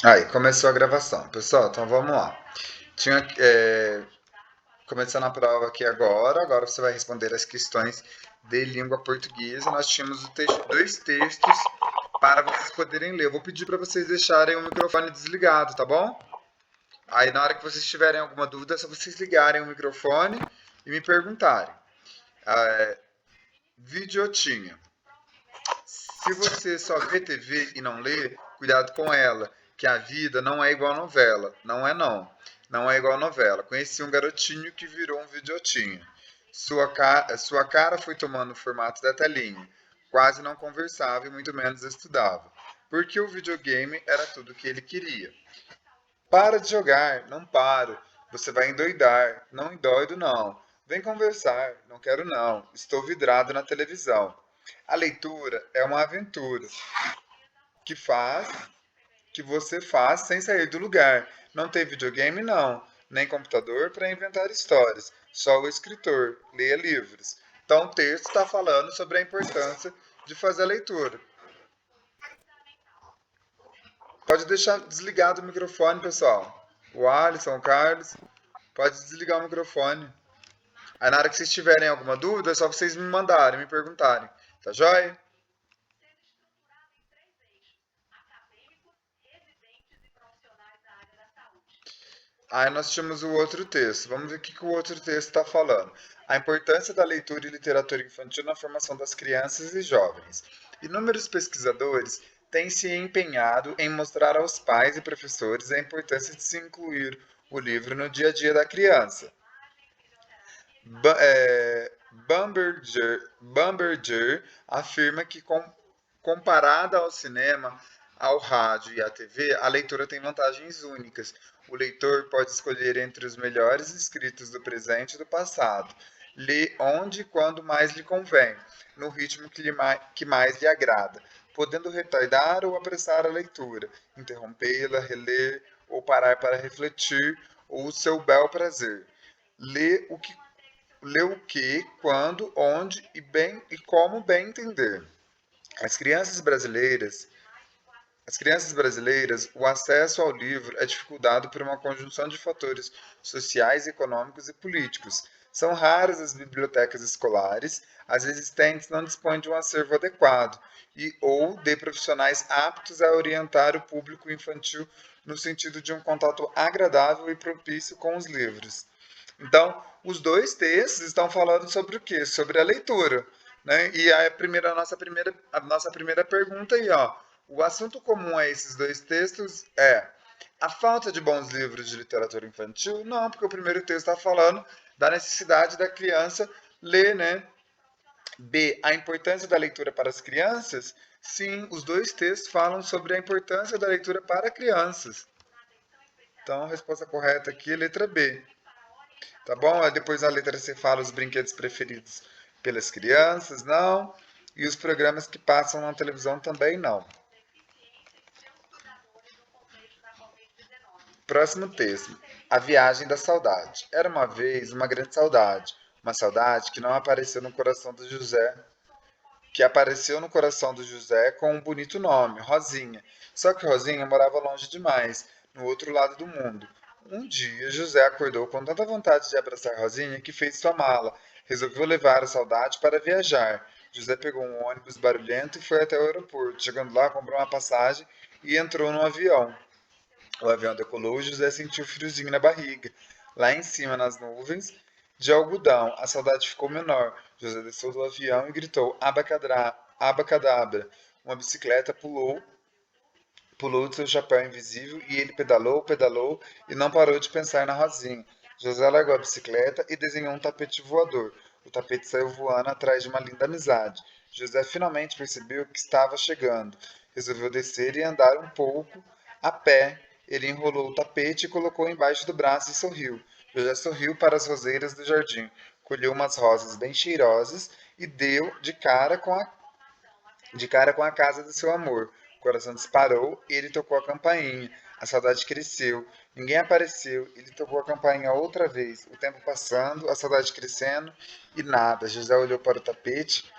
Aí, começou a gravação. Pessoal, então vamos lá. Tinha, começando a prova aqui agora você vai responder as questões de língua portuguesa. Nós tínhamos dois textos para vocês poderem ler. Eu vou pedir para vocês deixarem o microfone desligado, tá bom? Aí, na hora que vocês tiverem alguma dúvida, é só vocês ligarem o microfone e me perguntarem. Videotinha. Se você só vê TV e não lê, cuidado com ela, que a vida não é igual novela. Não é não. Não é igual novela. Conheci um garotinho que virou um videotinho. Sua cara foi tomando o formato da telinha. Quase não conversava e muito menos estudava. Porque o videogame era tudo o que ele queria. Para de jogar, não paro. Você vai endoidar. Não endoido, não. Vem conversar. Não quero, não. Estou vidrado na televisão. A leitura é uma aventura que faz, que você faz sem sair do lugar. Não tem videogame, não, nem computador para inventar histórias. Só o escritor leia livros. Então o texto está falando sobre a importância de fazer a leitura. Pode deixar desligado o microfone, pessoal. O Alisson, o Carlos, pode desligar o microfone. Aí na hora que vocês tiverem alguma dúvida, é só vocês me mandarem, me perguntarem. Tá joia? Aí nós tínhamos o outro texto. Vamos ver o que o outro texto está falando. A importância da leitura e literatura infantil na formação das crianças e jovens. Inúmeros pesquisadores têm se empenhado em mostrar aos pais e professores a importância de se incluir o livro no dia a dia da criança. Bamberger afirma que, comparada ao cinema, ao rádio e à TV, a leitura tem vantagens únicas. O leitor pode escolher entre os melhores escritos do presente e do passado. Lê onde e quando mais lhe convém, no ritmo que mais lhe agrada, podendo retardar ou apressar a leitura, interrompê-la, reler ou parar para refletir, ou o seu bel prazer. Lê o que Lê o que, quando, onde e como bem entender. As crianças brasileiras, as crianças brasileiras, o acesso ao livro é dificultado por uma conjunção de fatores sociais, econômicos e políticos. São raras as bibliotecas escolares, as existentes não dispõem de um acervo adequado e ou de profissionais aptos a orientar o público infantil no sentido de um contato agradável e propício com os livros. Então, os dois textos estão falando sobre o quê? Sobre a leitura, né? E a nossa primeira pergunta aí, ó. O assunto comum a esses dois textos é a falta de bons livros de literatura infantil? Não, porque o primeiro texto está falando da necessidade da criança ler, né? B, a importância da leitura para as crianças? Sim, os dois textos falam sobre a importância da leitura para crianças. Então, a resposta correta aqui é letra B. Tá bom? Aí depois na letra C fala os brinquedos preferidos pelas crianças, não. E os programas que passam na televisão também não. Próximo texto. A Viagem da Saudade. Era uma vez uma grande saudade. Uma saudade que não apareceu no coração do José, que apareceu no coração do José com um bonito nome, Rosinha. Só que Rosinha morava longe demais, no outro lado do mundo. Um dia, José acordou com tanta vontade de abraçar Rosinha que fez sua mala. Resolveu levar a saudade para viajar. José pegou um ônibus barulhento e foi até o aeroporto. Chegando lá, comprou uma passagem e entrou no avião. O avião decolou e José sentiu um friozinho na barriga. Lá em cima, nas nuvens de algodão, a saudade ficou menor. José desceu do avião e gritou: Abacadabra. Uma bicicleta pulou de seu chapéu invisível e ele pedalou, pedalou e não parou de pensar na Rosinha. José largou a bicicleta e desenhou um tapete voador. O tapete saiu voando atrás de uma linda amizade. José finalmente percebeu que estava chegando. Resolveu descer e andar um pouco a pé. Ele enrolou o tapete e colocou embaixo do braço e sorriu. José sorriu para as roseiras do jardim, colheu umas rosas bem cheirosas e deu de cara com a casa do seu amor. O coração disparou e ele tocou a campainha. A saudade cresceu. Ninguém apareceu. Ele tocou a campainha outra vez. O tempo passando, a saudade crescendo e nada. José olhou para o tapete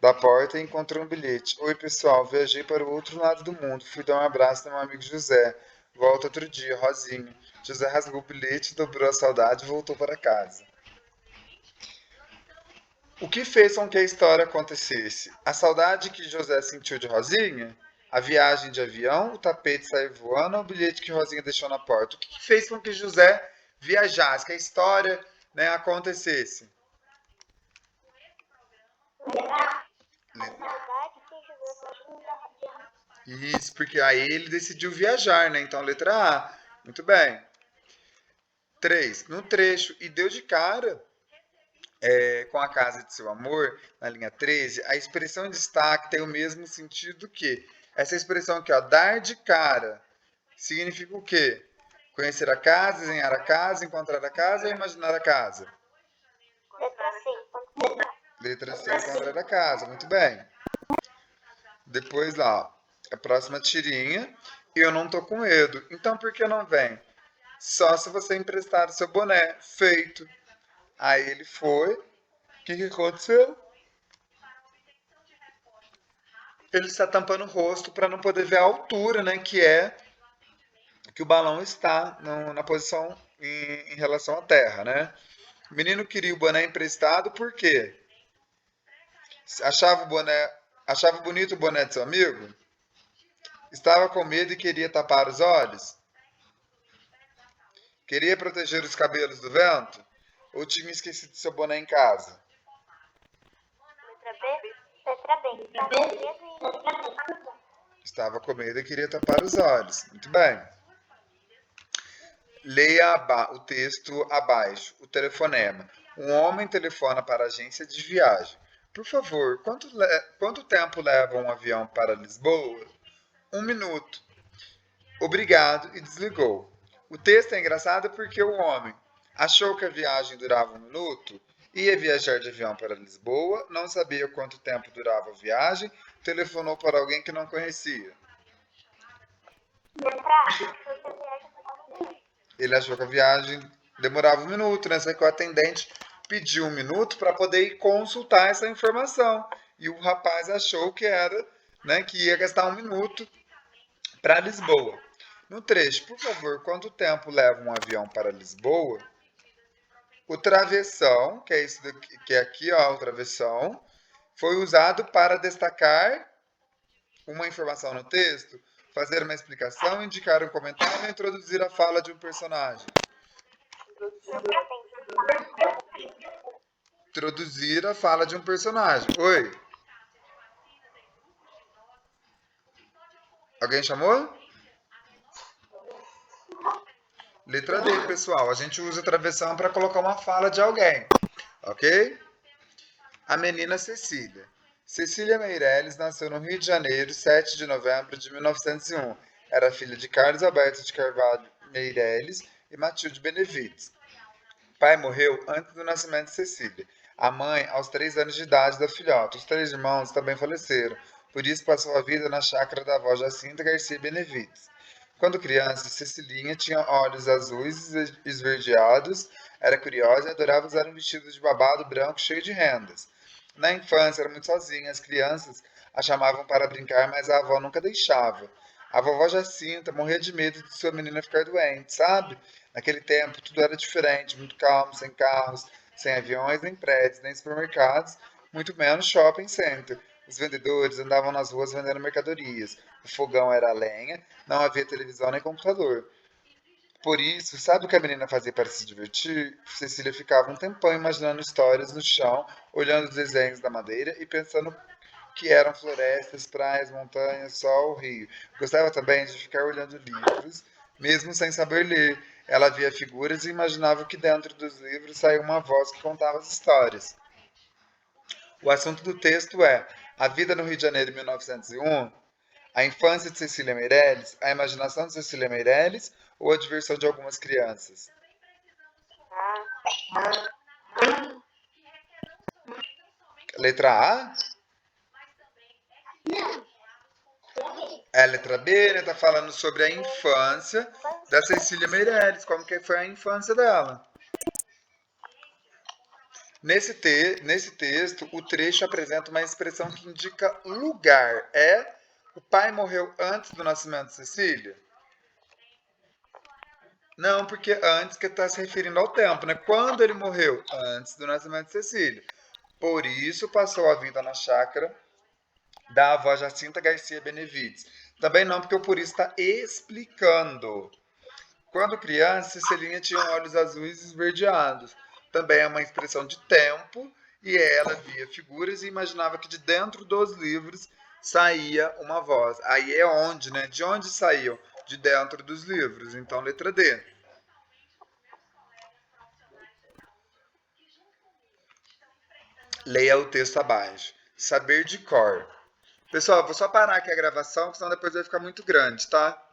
da porta e encontrou um bilhete. Oi, pessoal. Viajei para o outro lado do mundo. Fui dar um abraço no meu amigo José. Volta outro dia, Rosinha. José rasgou o bilhete, dobrou a saudade e voltou para casa. O que fez com que a história acontecesse? A saudade que José sentiu de Rosinha? A viagem de avião? O tapete sair voando? Ou o bilhete que Rosinha deixou na porta? O que fez com que José viajasse, que a história, né, acontecesse? Isso, porque aí ele decidiu viajar, né? Então, letra A. Muito bem. 3. No trecho, e deu de cara com a casa de seu amor, na linha 13, a expressão em destaque tem o mesmo sentido que essa expressão aqui, ó, dar de cara, significa o quê? Conhecer a casa, desenhar a casa, encontrar a casa ou imaginar a casa? Letra C. Letra C, encontrar a casa. Muito bem. Depois lá, a próxima tirinha. Eu não tô com medo. Então por que não vem? Só se você emprestar o seu boné. Feito. Aí ele foi. O que aconteceu? Ele está tampando o rosto para não poder ver a altura, né? Que o balão está na posição em relação à Terra, né? O menino queria o boné emprestado por quê? Achava bonito o boné de seu amigo? Estava com medo e queria tapar os olhos? Queria proteger os cabelos do vento? Ou tinha esquecido seu boné em casa? Letra B. Estava com medo e queria tapar os olhos. Muito bem. Leia o texto abaixo, o telefonema. Um homem telefona para a agência de viagem. Por favor, quanto tempo leva um avião para Lisboa? 1 minuto. Obrigado e desligou. O texto é engraçado porque o homem achou que a viagem durava 1 minuto, ia viajar de avião para Lisboa, não sabia quanto tempo durava a viagem, telefonou para alguém que não conhecia. Ele achou que a viagem demorava 1 minuto, né? Só que o atendente pediu 1 minuto para poder ir consultar essa informação. E o rapaz achou que era, né, que ia gastar 1 minuto para Lisboa. No trecho, por favor, quanto tempo leva um avião para Lisboa? O travessão, que é isso daqui, que é aqui, ó, o travessão, foi usado para destacar uma informação no texto, fazer uma explicação, indicar um comentário ou introduzir a fala de um personagem. Introduzir a fala de um personagem. Oi? Alguém chamou? Letra D, pessoal. A gente usa a travessão para colocar uma fala de alguém. Ok? A menina Cecília. Cecília Meirelles nasceu no Rio de Janeiro, 7 de novembro de 1901. Era filha de Carlos Alberto de Carvalho Meirelles e Matilde Benevides. O pai morreu antes do nascimento de Cecília. A mãe, aos 3 anos de idade da filhota. Os 3 irmãos também faleceram. Por isso passou a vida na chácara da avó Jacinta Garcia Benevides. Quando criança, Cecilinha tinha olhos azuis esverdeados, era curiosa e adorava usar um vestido de babado branco cheio de rendas. Na infância, era muito sozinha, as crianças a chamavam para brincar, mas a avó nunca deixava. A vovó Jacinta morria de medo de sua menina ficar doente, sabe? Naquele tempo, tudo era diferente, muito calmo, sem carros, sem aviões, nem prédios, nem supermercados, muito menos shopping center. Os vendedores andavam nas ruas vendendo mercadorias. O fogão era a lenha, não havia televisão nem computador. Por isso, sabe o que a menina fazia para se divertir? Cecília ficava um tempão imaginando histórias no chão, olhando os desenhos da madeira e pensando que eram florestas, praias, montanhas, sol, rio. Gostava também de ficar olhando livros, mesmo sem saber ler. Ela via figuras e imaginava que dentro dos livros saía uma voz que contava as histórias. O assunto do texto é a vida no Rio de Janeiro em 1901, a infância de Cecília Meirelles, a imaginação de Cecília Meirelles ou a diversão de algumas crianças? Letra A? É a letra B, né? Tá falando sobre a infância da Cecília Meirelles, como que foi a infância dela. Nesse texto, o trecho apresenta uma expressão que indica lugar. O pai morreu antes do nascimento de Cecília? Não, porque antes que está se referindo ao tempo, né? Quando ele morreu? Antes do nascimento de Cecília. Por isso passou a vida na chácara da avó Jacinta Garcia Benevides. Também não, porque o por isso está explicando. Quando criança, Cecilinha tinha olhos azuis esverdeados. Também é uma expressão de tempo, e ela via figuras e imaginava que de dentro dos livros saía uma voz. Aí é onde, né? De onde saiu? De dentro dos livros. Então, letra D. Leia o texto abaixo. Saber de cor. Pessoal, vou só parar aqui a gravação, porque senão depois vai ficar muito grande, tá?